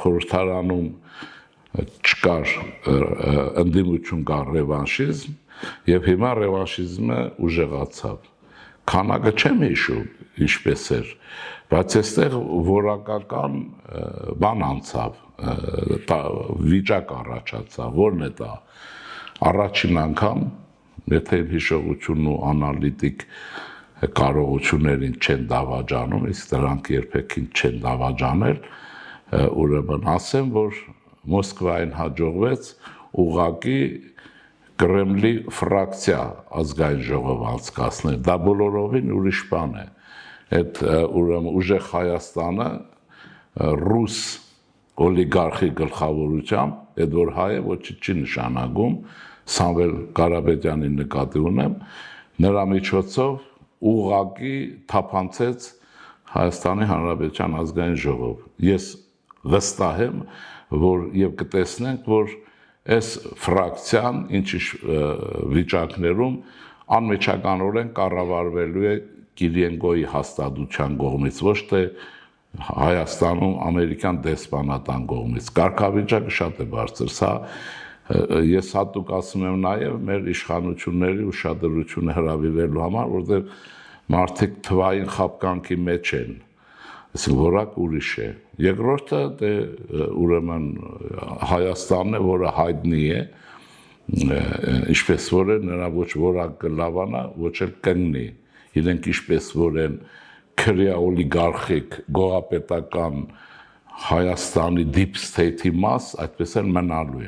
խորհրդարանում չկար ընդդիմություն կար ռևանշիզմ եւ հիմա ռևանշիզմը ուժեղացավ քանակը չեմ հիշում ինչպես էր բայց այստեղ որակական բան անցավ վիճակ առաջացավ որն է դա առաջին անգամ եթե հիշողությունն ու անալիտիկ կարողություններին չեն դավաճանում իսկ դրանք երբեք չեն դավաճանել ուրեմն ասեմ որ Մոսկվային հաջողվեց ուղղակի Կրեմլի ֆրակցիա ազգային ժողով անցկացնել դա բոլորովին ուրիշ բան է այդ ուրեմն ուժեղ Հայաստանը ռուս օլիգարխի գլխավորությամբ այդ որ հայ է ոչինչ չի նշանակում Սամվել Կարապետյանի նկատի ունեմ նրա միջոցով ուղղակի թափանցեց Հայաստանի Հանրապետության ազգային ժողով ես վստահ եմ որ եւ կտեսնենք որ այս ֆրակցիան ինչ վիճակներում անմիջականորեն կառավարվելու է Կիրիենկոյի հաստատության կողմից ոչ թե Հայաստանում ամերիկյան դեսպանատան կողմից կարգավիճակը շատ է բարձր սա ես հատուկ ասում եմ նաեւ մեր իշխանությունների ուշադրությունը հրավիրելու համար որտեղ մարդիկ թվային խապկանքի մեջ են այսինքն որակ ուրիշ է երկրորդը դե ուրեմն Հայաստանն է որը հայտնի է ինչպես որ է նրա ոչ որակ կլավանա ոչ էլ կննի իրենք ինչպես որ են քրեա օլիգարխիկ գողապետական Հայաստանի deep state-ի մաս այդպես էլ մնալու են